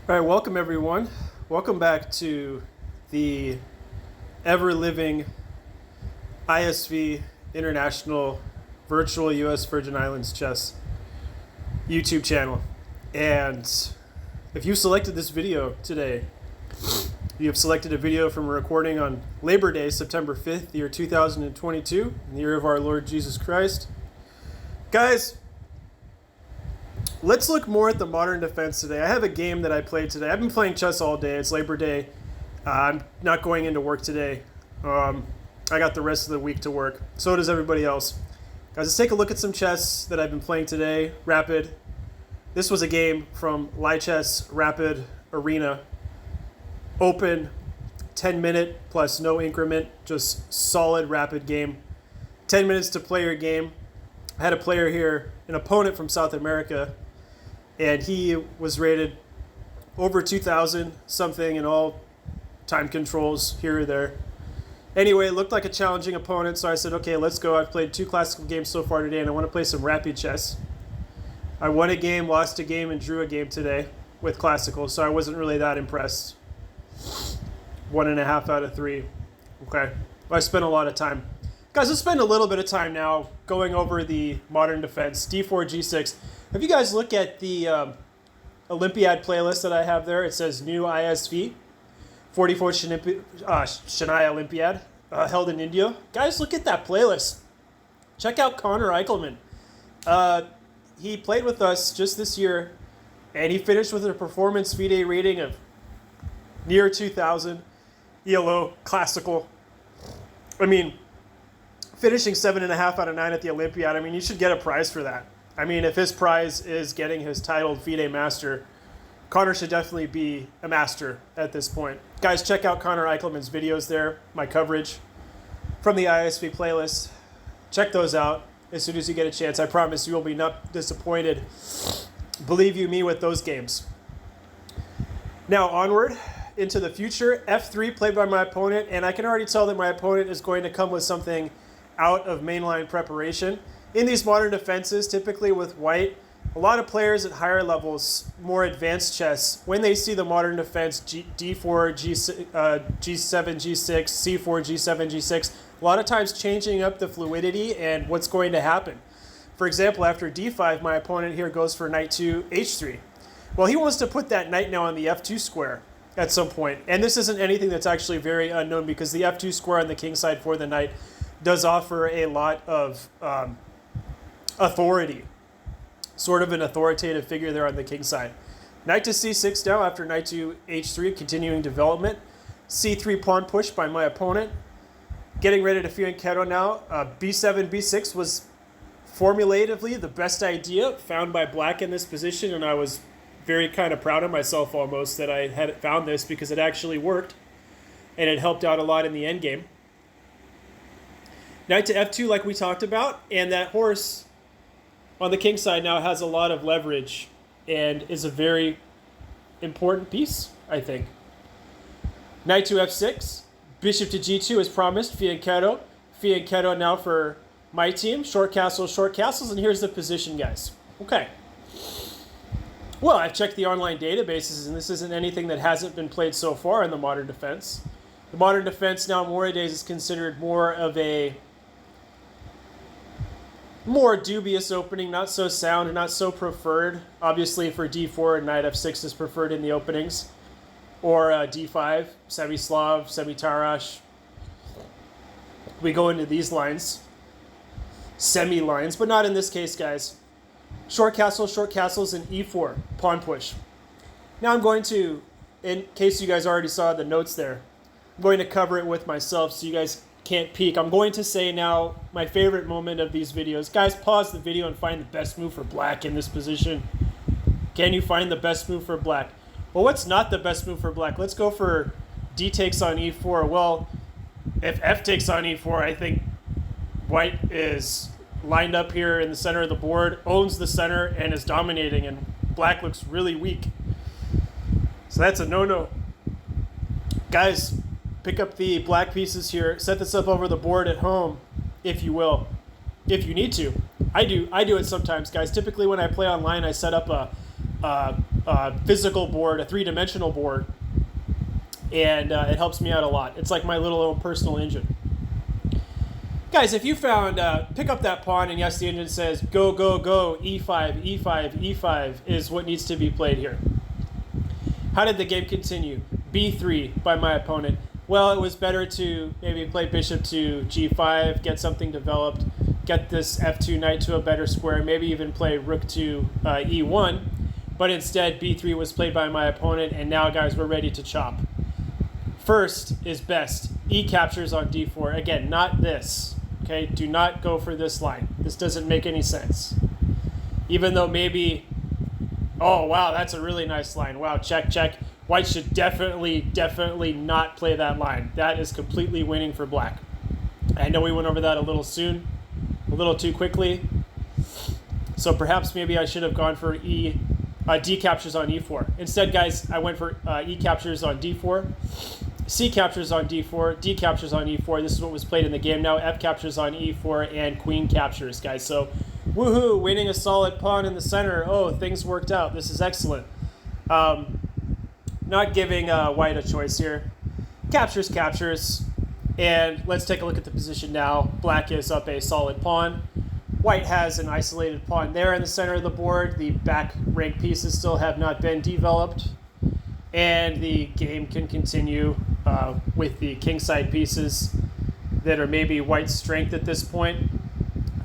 All right, welcome everyone. Welcome back to the ever-living ISV International Virtual U.S. Virgin Islands Chess YouTube channel. And if you selected this video today, you have selected a video from a recording on Labor Day, September 5th, the year 2022, in the year of our Lord Jesus Christ. Guys, let's look more at the modern defense today. I have a game that I played today. I've been playing chess all day. It's Labor Day. I'm not going into work today. I got the rest of the week to work. So does everybody else. Guys, let's take a look at some chess that I've been playing today. Rapid. This was a game from Lichess Rapid Arena. Open, 10-minute plus no increment. Just solid rapid game. 10 minutes to play your game. I had a player here, an opponent from South America, and he was rated over 2,000 something in all time controls here or there. Anyway, it looked like a challenging opponent, so I said, okay, let's go. I've played 2 classical games so far today, and I want to play some rapid chess. I won a game, lost a game, and drew a game today with classical, so I wasn't really that impressed. 1.5 out of 3. Okay, well, I spent a lot of time. Guys, let's spend a little bit of time now going over the modern defense, d4, g6. If you guys look at the Olympiad playlist that I have there, it says new ISV, 44th Chennai Olympiad, held in India. Guys, look at that playlist. Check out Connor Eichelman. He played with us just this year, and he finished with a performance FIDE rating of near 2,000, Elo, classical. I mean, finishing 7.5 out of 9 at the Olympiad, I mean, you should get a prize for that. I mean, if his prize is getting his titled FIDE Master, Connor should definitely be a master at this point. Guys, check out Connor Eichelman's videos there, my coverage from the ISV playlist. Check those out as soon as you get a chance. I promise you will be not disappointed, believe you me, with those games. Now, onward into the future. F3 played by my opponent, and I can already tell that my opponent is going to come with something out of mainline preparation. In these modern defenses, typically with white, a lot of players at higher levels, more advanced chess, when they see the modern defense d4, g7, g6, c4, g7, g6, a lot of times changing up the fluidity and what's going to happen. For example, after d5, my opponent here goes for knight to h3. Well, he wants to put that knight now on the f2 square at some point. And this isn't anything that's actually very unknown, because the f2 square on the king side for the knight does offer a lot of authority, sort of an authoritative figure there on the king side. Knight to c6 now after knight to h3, continuing development. c3 pawn push by my opponent. Getting ready to fianchetto now. b7, b6 was formulatively the best idea found by black in this position, and I was very kind of proud of myself almost that I had found this, because it actually worked, and it helped out a lot in the endgame. Knight to f2 like we talked about, and that horse on the king side now has a lot of leverage and is a very important piece, I think. Knight to f6, bishop to g2 as promised, fianchetto. Fianchetto now for my team, short castles, and here's the position, guys. Okay. Well, I've checked the online databases, and this isn't anything that hasn't been played so far in the modern defense. The modern defense now nowadays is considered more of a more dubious opening, not so sound and not so preferred. Obviously for d4, knight f6 is preferred in the openings. Or d5, semi-Slav, semi-Tarash. We go into these lines. Semi-lines, but not in this case, guys. Short castles, and e4, pawn push. Now I'm going to, in case you guys already saw the notes there, I'm going to cover it with myself so you guys can't peek. I'm going to say now my favorite moment of these videos. Guys, pause the video and find the best move for black in this position. Can you find the best move for black? Well, what's not the best move for black? Let's go for d takes on e4. Well, if f takes on e4, I think white is lined up here in the center of the board, owns the center, and is dominating, and black looks really weak. So that's a no-no. Guys, pick up the black pieces here. Set this up over the board at home, if you will, if you need to. I do it sometimes, guys. Typically when I play online, I set up a physical board, a three-dimensional board, and it helps me out a lot. It's like my little personal engine. Guys, if you found, pick up that pawn, and yes, the engine says go, go, go, e5, e5, e5 is what needs to be played here. How did the game continue? b3 by my opponent. Well, it was better to maybe play bishop to g5, get something developed, get this f2 knight to a better square, maybe even play rook to e1, but instead b3 was played by my opponent, and now, guys, we're ready to chop. First is best. E captures on d4. Again, not this. Okay, do not go for this line. This doesn't make any sense. Even though maybe, oh, wow, that's a really nice line. Wow, check, check. White should definitely not play that line. That is completely winning for black. I know we went over that a little soon, a little too quickly. So perhaps maybe I should have gone for D captures on e4. Instead, guys, I went for E captures on d4. C captures on d4, D captures on e4. This is what was played in the game. Now F captures on e4 and queen captures, guys. So, woohoo, winning a solid pawn in the center. Oh, things worked out. This is excellent. Not giving white a choice here. Captures, captures. And let's take a look at the position now. Black is up a solid pawn. White has an isolated pawn there in the center of the board. The back rank pieces still have not been developed. And the game can continue with the kingside pieces that are maybe white's strength at this point.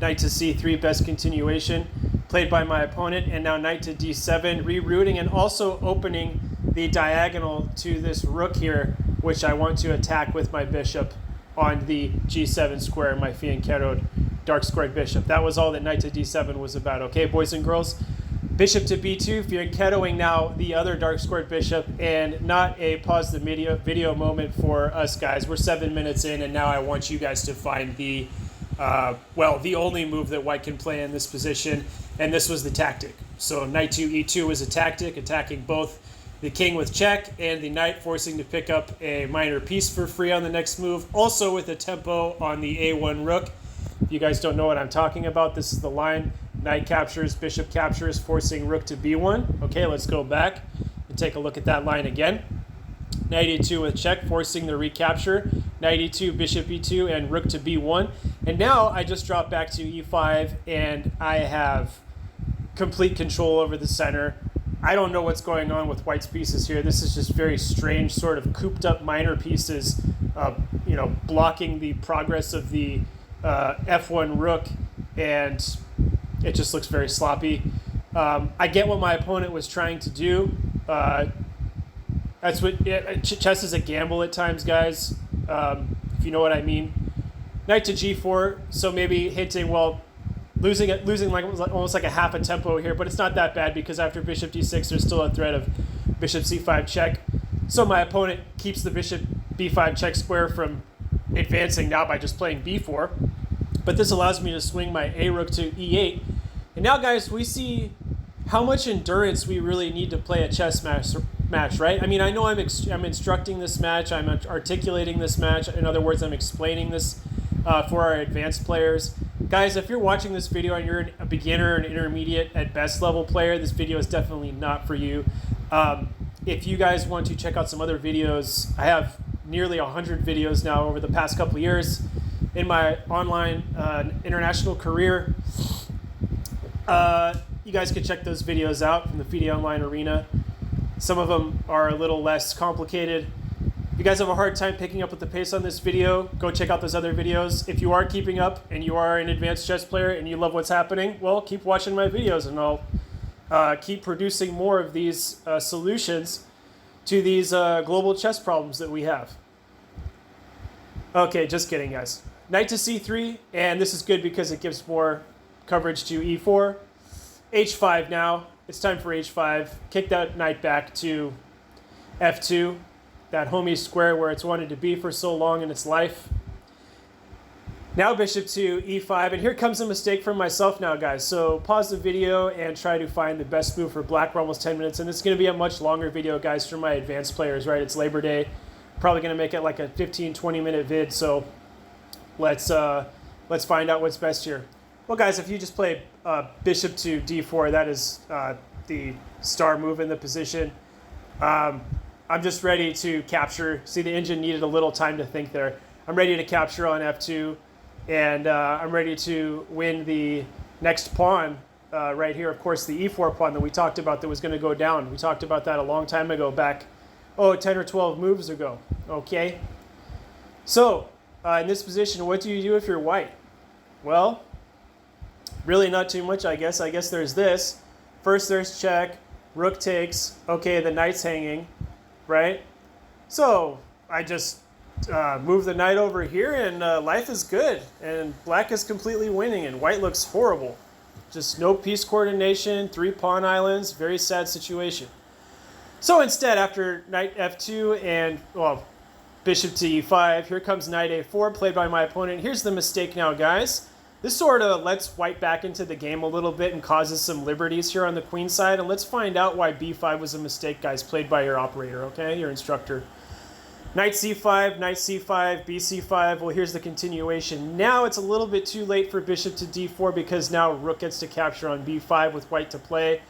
Knight to c3, best continuation, played by my opponent. And now knight to d7, rerouting and also opening the diagonal to this rook here, which I want to attack with my bishop on the g7 square, my fianchettoed dark squared bishop. That was all that knight to d7 was about. Okay, boys and girls? Bishop to b2, fianchettoing now the other dark squared bishop, and not a pause the video moment for us, guys. We're 7 minutes in, and now I want you guys to find the, the only move that white can play in this position, and this was the tactic. So knight to e2 was a tactic, attacking both the king with check and the knight, forcing to pick up a minor piece for free on the next move, also with a tempo on the a1 rook. If you guys don't know what I'm talking about, this is the line. Knight captures, bishop captures, forcing rook to b1. Okay, let's go back and take a look at that line again. Knight e2 with check, forcing the recapture. Knight e2, bishop e2, and rook to b1. And now I just drop back to e5, and I have complete control over the center. I don't know what's going on with white's pieces here. This is just very strange, sort of cooped up minor pieces, blocking the progress of the f1 rook, and it just looks very sloppy. I get what my opponent was trying to do. That's what chess is, a gamble at times, guys. If you know what I mean. Knight to g4. So maybe hinting, well, losing like almost like a half a tempo here, but it's not that bad because after bishop d6, there's still a threat of bishop c5 check. So my opponent keeps the bishop b5 check square from advancing now by just playing b4. But this allows me to swing my a rook to e8. And now, guys, we see how much endurance we really need to play a chess match, right? I mean, I know I'm instructing this match, I'm articulating this match. In other words, I'm explaining this for our advanced players. Guys, if you're watching this video and you're a beginner, an intermediate at best level player, this video is definitely not for you. If you guys want to check out some other videos, I have nearly 100 videos now over the past couple of years in my online international career. You guys can check those videos out from the FIDE Online Arena. Some of them are a little less complicated. If you guys have a hard time picking up with the pace on this video, go check out those other videos. If you are keeping up and you are an advanced chess player and you love what's happening, well, keep watching my videos and I'll keep producing more of these solutions to these global chess problems that we have. Okay, just kidding, guys. Knight to c3, and this is good because it gives more coverage to e4. h5 now. It's time for h5. Kick that knight back to f2, that homey square where it's wanted to be for so long in its life. Now bishop to e5, and here comes a mistake from myself now, guys. So pause the video and try to find the best move for black. We're almost 10 minutes, and it's going to be a much longer video, guys, for my advanced players, right? It's Labor Day. Probably going to make it like a 15-20 minute vid, so let's find out what's best here. Well, guys, if you just play bishop to d4, that is the star move in the position. I'm just ready to capture. See, the engine needed a little time to think there. I'm ready to capture on f2, and I'm ready to win the next pawn right here. Of course, the e4 pawn that we talked about that was going to go down. We talked about that a long time ago, back, 10 or 12 moves ago. Okay. So, in this position, what do you do if you're white? Well, really not too much, I guess. I guess there's this. First, there's check. Rook takes. Okay, the knight's hanging, right? So, I just move the knight over here, and life is good. And black is completely winning, and white looks horrible. Just no piece coordination, 3 pawn islands, very sad situation. So instead, after knight f2 and, well, bishop to e5, here comes knight a4, played by my opponent. Here's the mistake now, guys. This sort of lets white back into the game a little bit and causes some liberties here on the queen side. And let's find out why b5 was a mistake, guys, played by your operator, okay, your instructor. Knight c5, knight c5, bc5. Well, here's the continuation. Now it's a little bit too late for bishop to d4 because now rook gets to capture on b5 with white to play.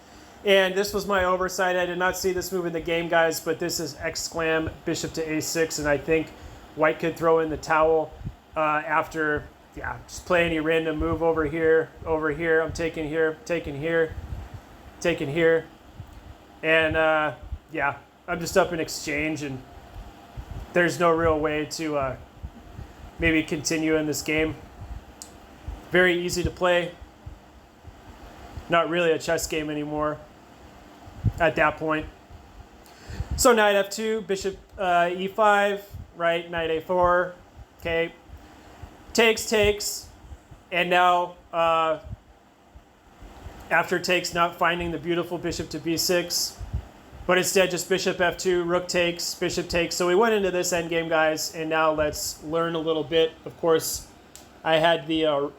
And this was my oversight. I did not see this move in the game, guys, but this is exclam bishop to a6, and I think white could throw in the towel after, yeah, just play any random move over here, I'm taking here, taking here, taking here. And, yeah, I'm just up in exchange, and there's no real way to maybe continue in this game. Very easy to play. Not really a chess game anymore at that point. So knight f2, bishop e5, right, knight a4, okay. Takes, and now after takes, not finding the beautiful bishop to b6, but instead just bishop f2, rook takes, bishop takes. So we went into this endgame, guys, and now let's learn a little bit. Of course, I had the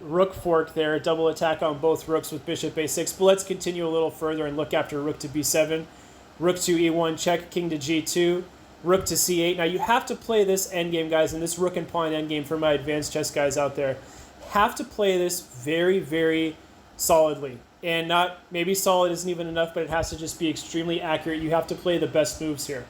rook fork there, double attack on both rooks with bishop a6, but let's continue a little further and look after rook to b7, rook to e1 check, king to g2, rook to c8. Now you have to play this endgame, guys, and this rook and pawn endgame for my advanced chess guys out there. Have to play this very, very solidly. And not, maybe solid isn't even enough, but it has to just be extremely accurate. You have to play the best moves here.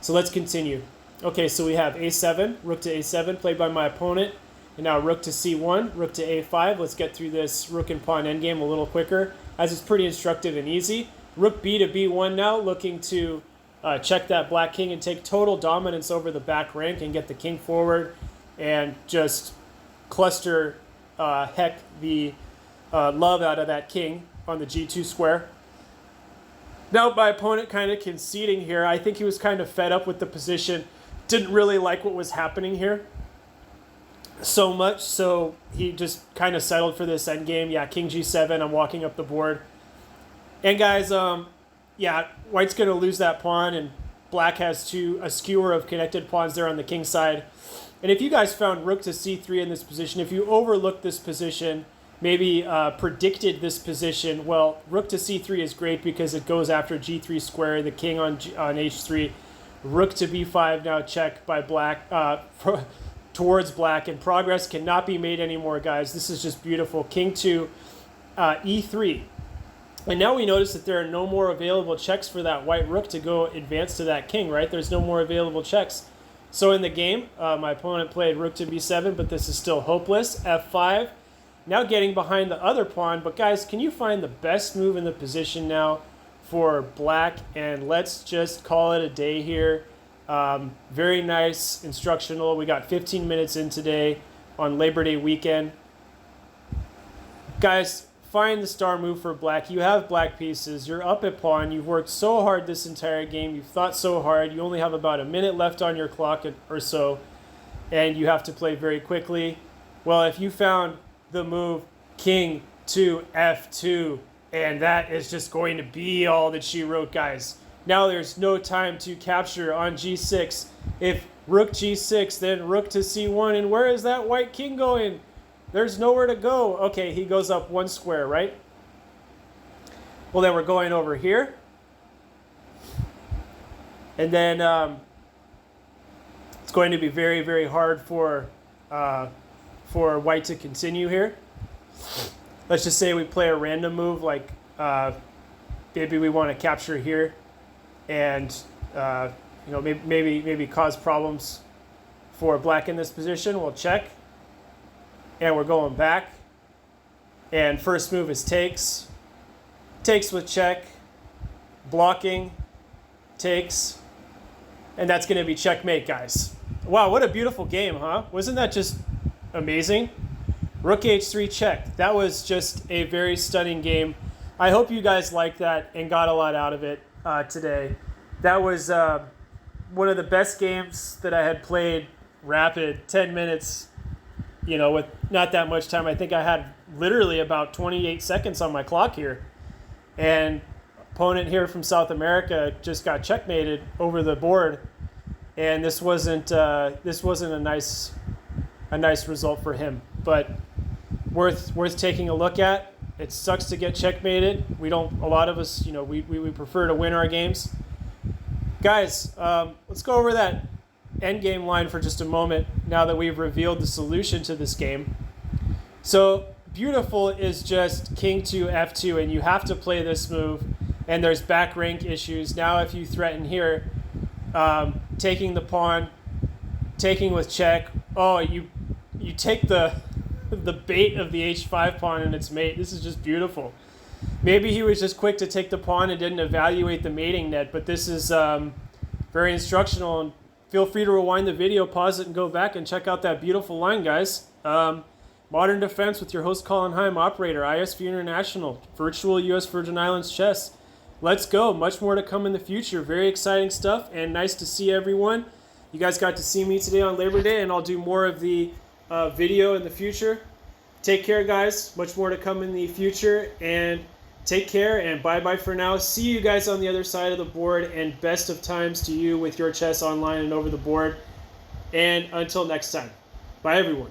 So let's continue. Okay, so we have a7, rook to a7, played by my opponent. And now rook to c1, rook to a5. Let's get through this rook and pawn endgame a little quicker, as it's pretty instructive and easy. Rook b to b1 now, looking to check that black king and take total dominance over the back rank and get the king forward and just cluster heck the love out of that king on the g2 square. Now my opponent kind of conceding here. I think he was kind of fed up with the position, didn't really like what was happening here so much, so he just kind of settled for this endgame. Yeah, king g7, I'm walking up the board. And guys, yeah, white's going to lose that pawn, and black has a skewer of connected pawns there on the king side. And if you guys found rook to c3 in this position, if you overlooked this position, maybe predicted this position, well, rook to c3 is great because it goes after g3 square, the king on h3. Rook to b5 now check by black, towards black, and progress cannot be made anymore, guys. This is just beautiful. King to e3. And now we notice that there are no more available checks for that white rook to go advance to that king, right? There's no more available checks. So in the game, my opponent played rook to b7, but this is still hopeless. f5. Now getting behind the other pawn. But guys, can you find the best move in the position now for black? And let's just call it a day here. Very nice instructional. We got 15 minutes in today on Labor Day weekend. Guys, find the star move for black. You have black pieces. You're up at pawn. You've worked so hard this entire game. You've thought so hard. You only have about a minute left on your clock or so, and you have to play very quickly. Well, if you found the move king to f2, and that is just going to be all that she wrote, guys. Now there's no time to capture on g6. If rook g6, then rook to c1, and where is that white king going? There's nowhere to go. Okay, he goes up one square, right? Well, then we're going over here. And then it's going to be very, very hard for white to continue here. Let's just say we play a random move like maybe we want to capture here, and you know, maybe cause problems for black in this position. We'll check, and we're going back. And first move is takes with check, blocking, takes, and that's going to be checkmate, guys. Wow, what a beautiful game, huh? Wasn't that just amazing? Rook h3 check. That was just a very stunning game. I hope you guys liked that and got a lot out of it today. That was one of the best games that I had played rapid, 10 minutes, you know, with not that much time. I think I had literally about 28 seconds on my clock here. And opponent here from South America just got checkmated over the board. And this wasn't a nice result for him, but worth taking a look at. It sucks to get checkmated. A lot of us, you know, we prefer to win our games. Guys, let's go over that endgame line for just a moment now that we've revealed the solution to this game. So beautiful is just king to f2, and you have to play this move, and there's back rank issues. Now if you threaten here, taking the pawn, taking with check, oh, you take the bait of the h5 pawn and its mate. This is just beautiful. Maybe he was just quick to take the pawn and didn't evaluate the mating net, but this is very instructional. And feel free to rewind the video, pause it, and go back and check out that beautiful line, guys. Modern Defense with your host Colin Heim, operator, ISV International, virtual U.S. Virgin Islands chess. Let's go. Much more to come in the future. Very exciting stuff, and nice to see everyone. You guys got to see me today on Labor Day, and I'll do more of the video in the future. Take care, guys. Much more to come in the future, and take care, and bye-bye for now. See you guys on the other side of the board, and best of times to you with your chess online and over the board. And until next time, bye, everyone.